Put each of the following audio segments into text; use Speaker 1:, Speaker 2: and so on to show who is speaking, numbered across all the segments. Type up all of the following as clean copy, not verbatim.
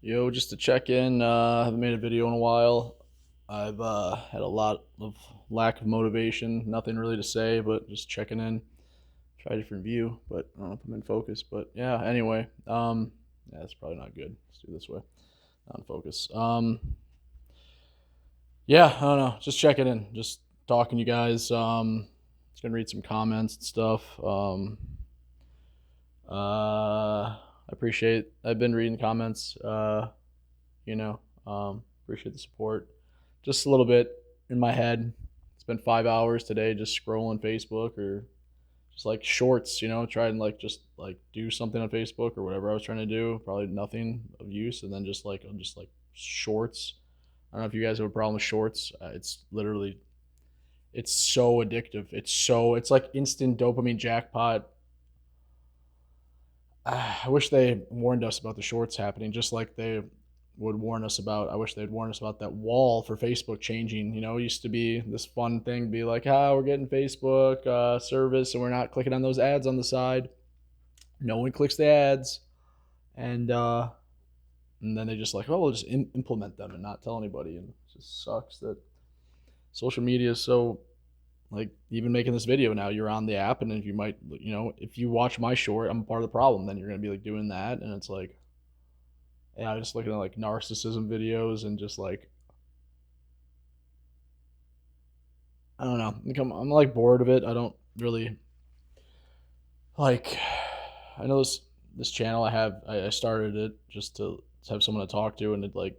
Speaker 1: Yo, just to check in, haven't made a video in a while. I've had a lot of lack of motivation, nothing really to say, but just checking in. Try a different view, but I don't know if I'm in focus. But yeah, anyway, yeah, that's probably not good. Let's do it this way, not in focus. Yeah, I don't know, just checking in, just talking to you guys. Just gonna read some comments and stuff. I appreciate. I've been reading comments. You know, appreciate the support. Just a little bit in my head. Spent 5 hours today just scrolling Facebook or just like shorts, try and like just like do something on Facebook or whatever I was trying to do. Probably nothing of use, and then just like shorts. I don't know if you guys have a problem with shorts. It's literally it's so addictive. It's like instant dopamine jackpot. I wish they warned us about the shorts happening, just like they would warn us about. I wish they'd warn us about that wall for Facebook changing. It used to be this fun thing, be like, we're getting Facebook service, and we're not clicking on those ads on the side. No one clicks the ads, and then they just like, we'll just implement them and not tell anybody. And it just sucks that social media is so like even making this video now. You're on the app, and if you might, if you watch my short, I'm part of the problem. Then you're gonna be like doing that, and it's like, yeah, just looking at like narcissism videos and just like I don't know. I'm like bored of it. I don't really like. I know this channel I have. I started it just to have someone to talk to, and it like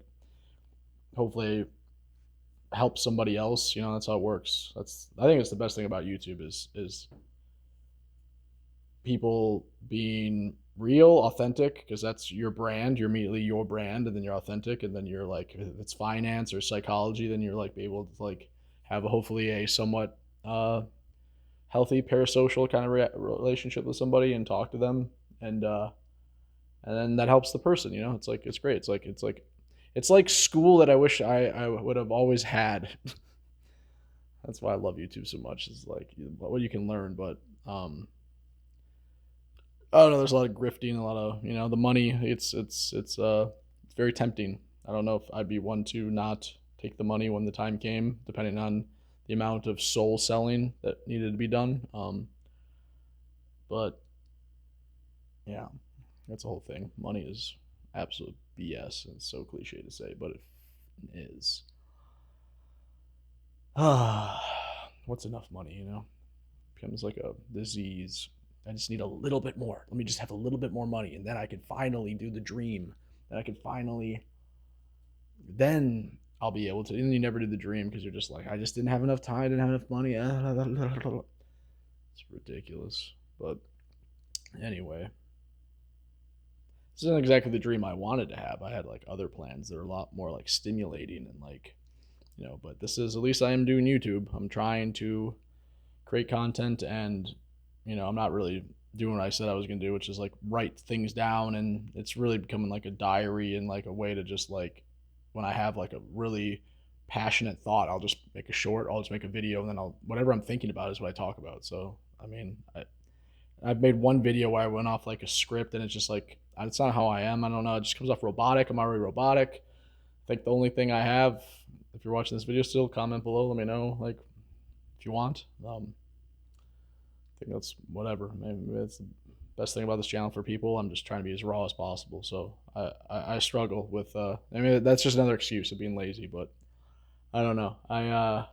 Speaker 1: hopefully help somebody else. That's how it works. I think it's the best thing about YouTube is people being real, authentic, because that's your brand. You're immediately your brand, and then you're authentic, and then you're like, if it's finance or psychology, then you're like be able to like have hopefully a somewhat healthy parasocial kind of relationship with somebody and talk to them, and then that helps the person. It's like it's great. It's like school that I wish I would have always had. That's why I love YouTube so much. Is like what you can learn, but I don't know. There's a lot of grifting, a lot of the money. It's very tempting. I don't know if I'd be one to not take the money when the time came, depending on the amount of soul selling that needed to be done. But yeah, that's the whole thing. Money is absolute BS. And it's so cliche to say, but it is. What's enough money? Becomes like a disease. I just need a little bit more. Let me just have a little bit more money, and then I can finally do the dream. Then I can finally, then I'll be able to. And you never do the dream because you're just like, I just didn't have enough time, didn't have enough money. It's ridiculous. But anyway, this isn't exactly the dream I wanted to have. I had like other plans that are a lot more like stimulating and like, but this is, at least I am doing YouTube. I'm trying to create content, and I'm not really doing what I said I was going to do, which is like write things down, and it's really becoming like a diary and like a way to just like when I have like a really passionate thought, I'll just make a short, I'll just make a video, and then I'll whatever I'm thinking about is what I talk about. So I mean, I've made one video where I went off like a script, and it's just like it's not how I am. I don't know. It just comes off robotic. I'm already robotic. I think the only thing I have, if you're watching this video still, comment below. Let me know like if you want. I think that's whatever. Maybe that's the best thing about this channel for people. I'm just trying to be as raw as possible. So I struggle with. I mean, that's just another excuse of being lazy. But I don't know. I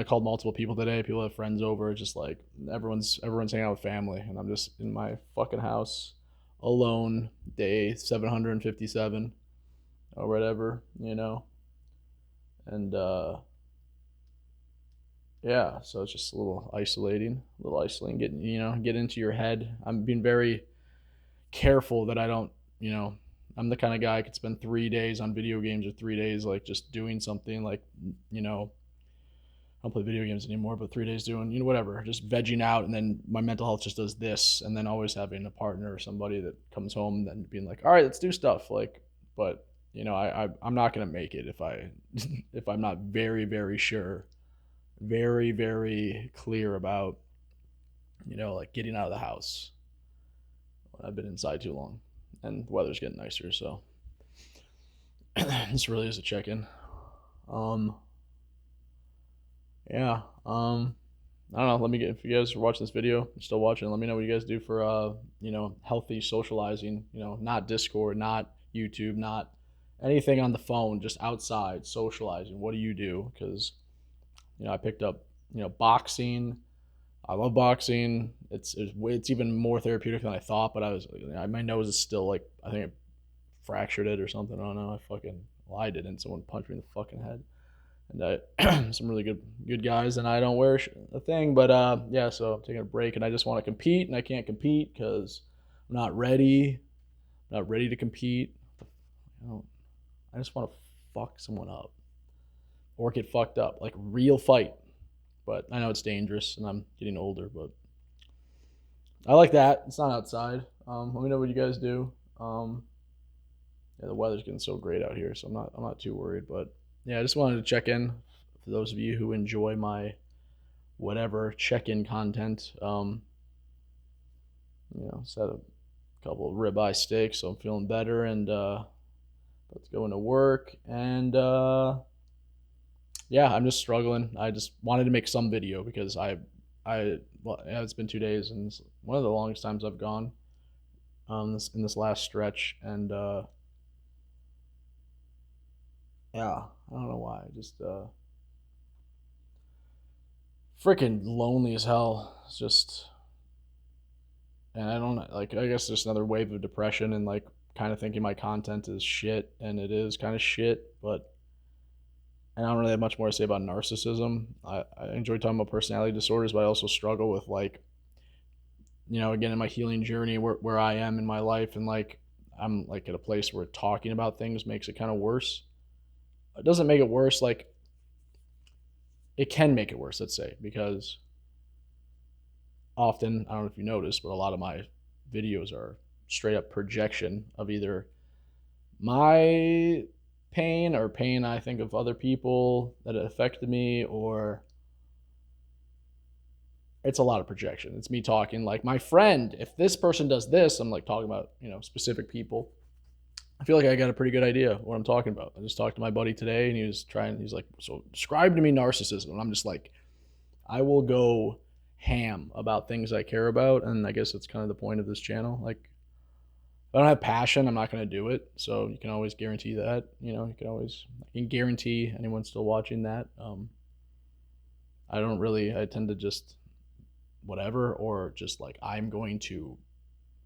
Speaker 1: called multiple people today. People have friends over. Just like everyone's hanging out with family, and I'm just in my fucking house alone. Day 757 or whatever. And yeah, so it's just a little isolating, get into your head. I'm being very careful that I don't, I'm the kind of guy I could spend 3 days on video games or 3 days like just doing something like, I don't play video games anymore, but 3 days doing, whatever, just vegging out, and then my mental health just does this, and then always having a partner or somebody that comes home and then being like, all right, let's do stuff, like, but I'm not gonna make it if I if I'm not very very sure, very very clear about like getting out of the house. I've been inside too long. and the weather's getting nicer, so this really is a check-in. Um, yeah. I don't know. Let me get, if you guys are watching this video, you're still watching, let me know what you guys do for healthy socializing. Not Discord, not YouTube, not anything on the phone, just outside socializing. What do you do? Because I picked up boxing. I love boxing. It's even more therapeutic than I thought. But my nose is still like, I think I fractured it or something. I don't know. I didn't. Someone punched me in the fucking head. And some really good guys, and I don't wear a thing. But yeah, so I'm taking a break, and I just want to compete, and I can't compete because I'm not ready. I'm not ready to compete. I just want to fuck someone up or get fucked up, like real fight. But I know it's dangerous, and I'm getting older. But I like that. It's not outside. Let me know what you guys do. Yeah, the weather's getting so great out here, so I'm not too worried. But yeah, I just wanted to check in for those of you who enjoy my whatever check-in content. Set a couple of ribeye steaks, so I'm feeling better, and about to go into work. And yeah, I'm just struggling. I just wanted to make some video because it's been 2 days, and it's one of the longest times I've gone in this last stretch, and yeah, I don't know why. Just freaking lonely as hell. It's just, and I don't like. I guess there's another wave of depression and like kind of thinking my content is shit, and it is kind of shit. But and I don't really have much more to say about narcissism. I enjoy talking about personality disorders, but I also struggle with like, again in my healing journey where I am in my life, and like I'm like at a place where talking about things makes it kind of worse. It doesn't make it worse, like it can make it worse, let's say, because often, I don't know if you noticed, but a lot of my videos are straight up projection of either my pain or pain I think of other people that it affected me, or it's a lot of projection. It's me talking like, my friend, if this person does this, I'm like talking about, specific people. I feel like I got a pretty good idea what I'm talking about. I just talked to my buddy today, and he's like, so describe to me narcissism. And I'm just like, I will go ham about things I care about. And I guess it's kind of the point of this channel. Like, if I don't have passion, I'm not going to do it. So you can always guarantee that, I can guarantee anyone still watching that. I tend to just whatever, or just like, I'm going to,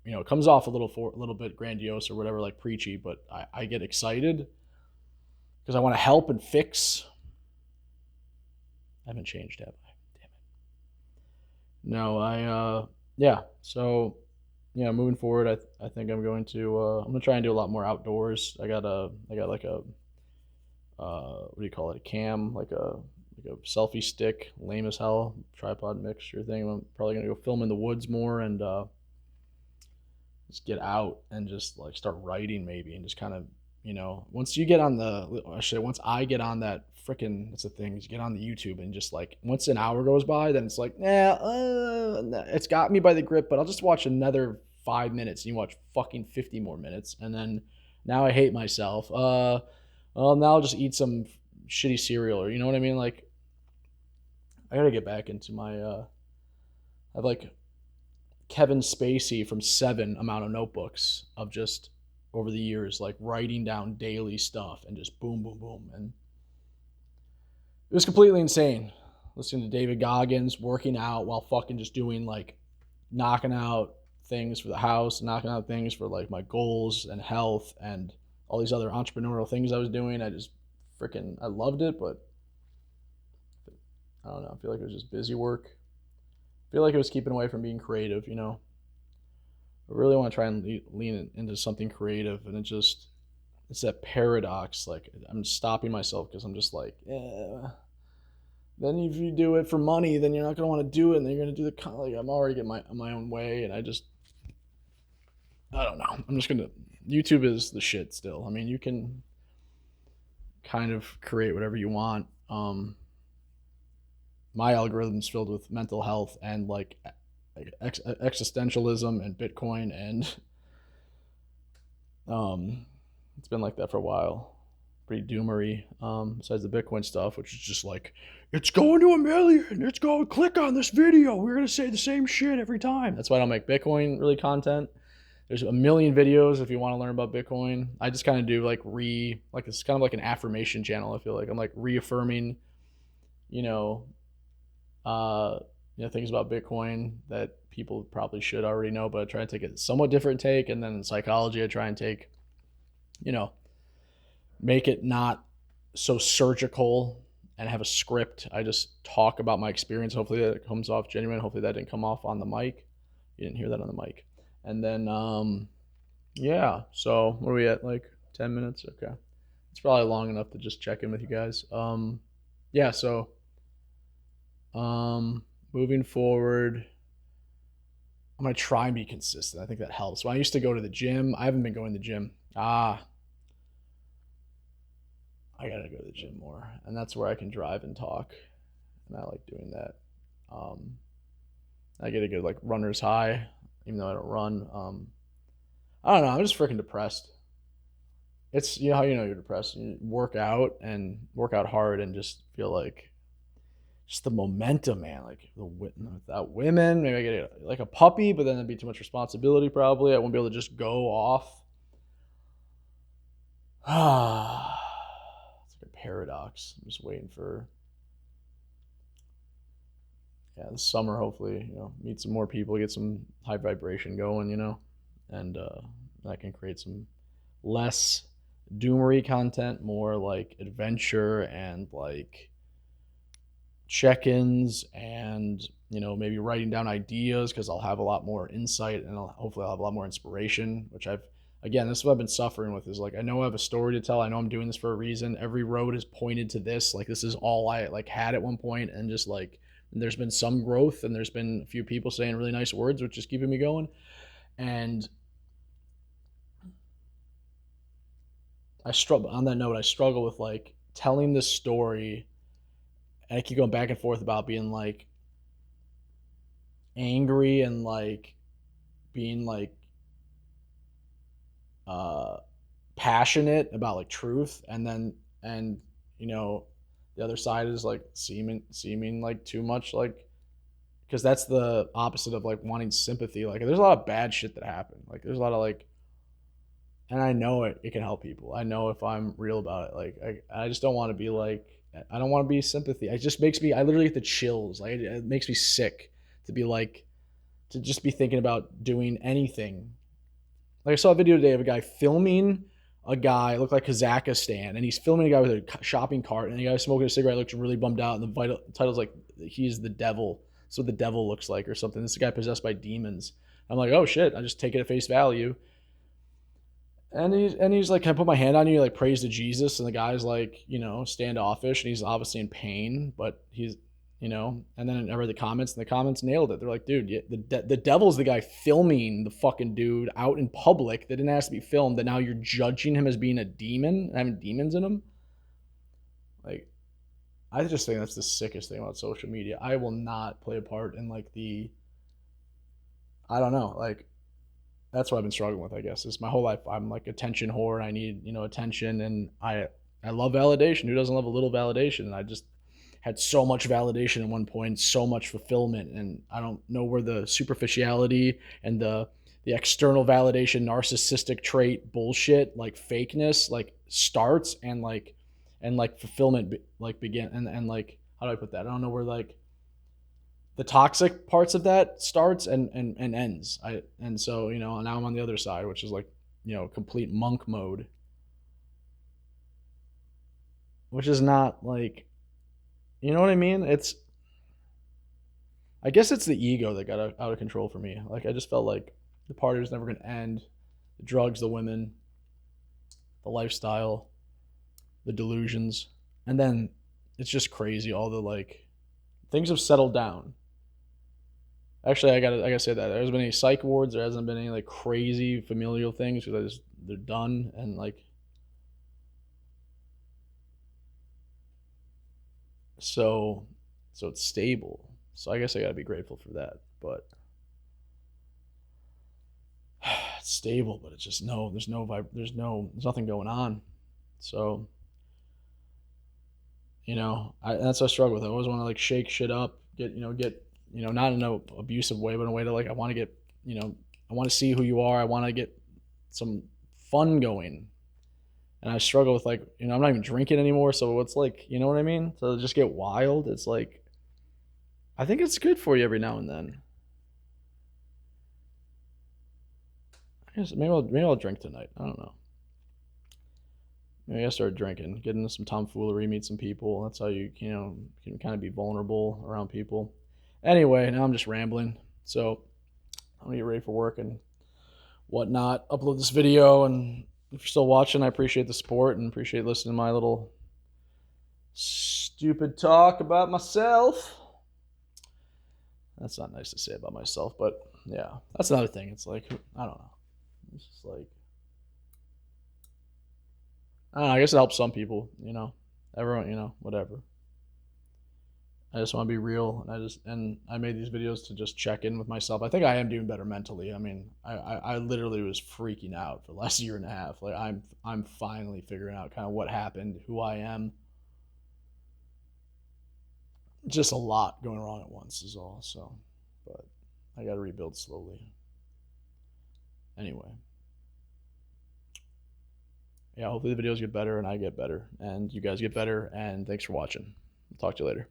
Speaker 1: it comes off a little bit grandiose or whatever, like preachy, but I get excited because I want to help and fix. I haven't changed, have I? Damn it. No, yeah. So, moving forward, I think I'm going to try and do a lot more outdoors. I got like a what do you call it? A cam, like a selfie stick, lame as hell, tripod mixture thing. I'm probably gonna go film in the woods more, and just get out and just like start writing maybe, and just kind of, once you get on once I get on that freaking, that's the thing, is you get on the YouTube, and just like once an hour goes by, then it's like, it's got me by the grip, but I'll just watch another 5 minutes, and you watch fucking 50 more minutes, and then now I hate myself. Well, now I'll just eat some shitty cereal, or you know what I mean? Like, I gotta get back into my I've like Kevin Spacey from Seven amount of notebooks of just over the years, like writing down daily stuff and just boom, boom, boom. And it was completely insane. Listening to David Goggins, working out while fucking just doing like knocking out things for the house, knocking out things for like my goals and health and all these other entrepreneurial things I was doing. I loved it, but I don't know. I feel like it was just busy work. I feel like it was keeping away from being creative, I really want to try and lean into something creative, and it's that paradox. Like, I'm stopping myself because I'm just like, yeah. Then if you do it for money, then you're not going to want to do it, and then you're going to do like, I'm already getting my own way, and I don't know. I'm just going to, YouTube is the shit still. I mean, you can kind of create whatever you want. My algorithm's filled with mental health and like existentialism and Bitcoin and It's been like that for a while. Pretty doomery. Besides the Bitcoin stuff, which is just like, it's going to 1 million. It's going, click on this video. We're gonna say the same shit every time. That's why I don't make Bitcoin really content. There's a million videos if you want to learn about Bitcoin. I just kind of do like it's kind of like an affirmation channel. I feel like I'm like reaffirming, you know, uh, things about Bitcoin that people probably should already know, but I try and take a somewhat different take. And then in psychology, I try and take, you know, make it not so surgical and have a script. I just talk about my experience. Hopefully that comes off genuine. Hopefully that didn't come off on the mic. You didn't hear that on the mic. And then, yeah. So what are we at? Like 10 minutes? Okay. It's probably long enough to just check in with you guys. Yeah. So, moving forward, I'm gonna try and be consistent. I think that helps. When I used to go to the gym, I haven't been going to the gym. I gotta go to the gym more, and that's where I can drive and talk, and I like doing that. Um, I get a good like runner's high, even though I don't run. I don't know. I'm just freaking depressed. It's how you're depressed. You work out and work out hard and just feel like just the momentum, man. Like without women, maybe I get like a puppy, but then it'd be too much responsibility. Probably I won't be able to just go off. It's like a paradox. I'm just waiting for the summer. Hopefully, meet some more people, get some high vibration going, and I can create some less doomery content, more like adventure and like check-ins, and maybe writing down ideas, because I'll have a lot more insight, and hopefully I'll have a lot more inspiration, which this is what I've been suffering with, is like, I know I have a story to tell. I know I'm doing this for a reason. Every road is pointed to this. Like, this is all I like had at one point, and just like, there's been some growth, and there's been a few people saying really nice words, which is keeping me going. And I struggle on that note. I struggle with like telling this story, and I keep going back and forth about being like angry and like being like passionate about like truth, and then the other side is like seeming like too much, like, because that's the opposite of like wanting sympathy. Like, there's a lot of bad shit that happened. Like, there's a lot of like, and I know it can help people. I know if I'm real about it. Like, I just don't want to be like, I don't want to be sympathy. It just makes me, I literally get the chills. Like, it makes me sick to be like, to just be thinking about doing anything. Like, I saw a video today of a guy filming a guy, looked like Kazakhstan, and he's filming a guy with a shopping cart, and the guy smoking a cigarette looks really bummed out, and the title's like, he's the devil. So the devil looks like, or something. This is a guy possessed by demons. I'm like, oh shit, I just take it at face value. And he's like, can I put my hand on you? Like, praise to Jesus. And the guy's like, standoffish, and he's obviously in pain, but he's, and then I read the comments, and the comments nailed it. They're like, dude, the devil's the guy filming the fucking dude out in public that didn't ask to be filmed, that now you're judging him as being a demon, having demons in him. Like, I just think that's the sickest thing about social media. I will not play a part in like I don't know, like, that's what I've been struggling with, I guess. Is my whole life I'm like attention whore, and I need, attention, and I love validation. Who doesn't love a little validation? And I just had so much validation at one point, so much fulfillment, and I don't know where the superficiality and the external validation, narcissistic trait bullshit, like fakeness, like starts, and like fulfillment like begin, and like, how do I put that? I don't know where like the toxic parts of that starts and ends. And so now I'm on the other side, which is like complete monk mode, which is not like, you know what I mean? I guess it's the ego that got out of control for me. Like, I just felt like the party was never going to end. The drugs, the women, the lifestyle, the delusions, and then it's just crazy. All the like things have settled down. Actually, I gotta say that there hasn't been any psych wards. There hasn't been any like crazy familial things, because they're done, and like, so it's stable. So I guess I gotta be grateful for that. But stable, but it's just there's no vibe, there's nothing going on. So, that's what I struggle with. I always want to like shake shit up, not in an abusive way, but in a way to like, I want to get, I want to see who you are. I want to get some fun going. And I struggle with like, I'm not even drinking anymore. So it's like, you know what I mean? So just get wild. It's like, I think it's good for you every now and then. I guess maybe I'll drink tonight. I don't know. Maybe I start drinking, get into some tomfoolery, meet some people. That's how you can kind of be vulnerable around people. Anyway, now I'm just rambling. So I'm gonna get ready for work and whatnot. Upload this video, and if you're still watching, I appreciate the support and appreciate listening to my little stupid talk about myself. That's not nice to say about myself, but yeah, that's another thing. It's like, I don't know. It's just like, I don't know, I guess it helps some people, everyone, whatever. I just want to be real, and I made these videos to just check in with myself. I think I am doing better mentally. I mean, I literally was freaking out for the last year and a half. Like I'm finally figuring out kind of what happened, who I am. Just a lot going wrong at once is all. So, but I got to rebuild slowly. Anyway, yeah, hopefully the videos get better and I get better and you guys get better. And thanks for watching. I'll talk to you later.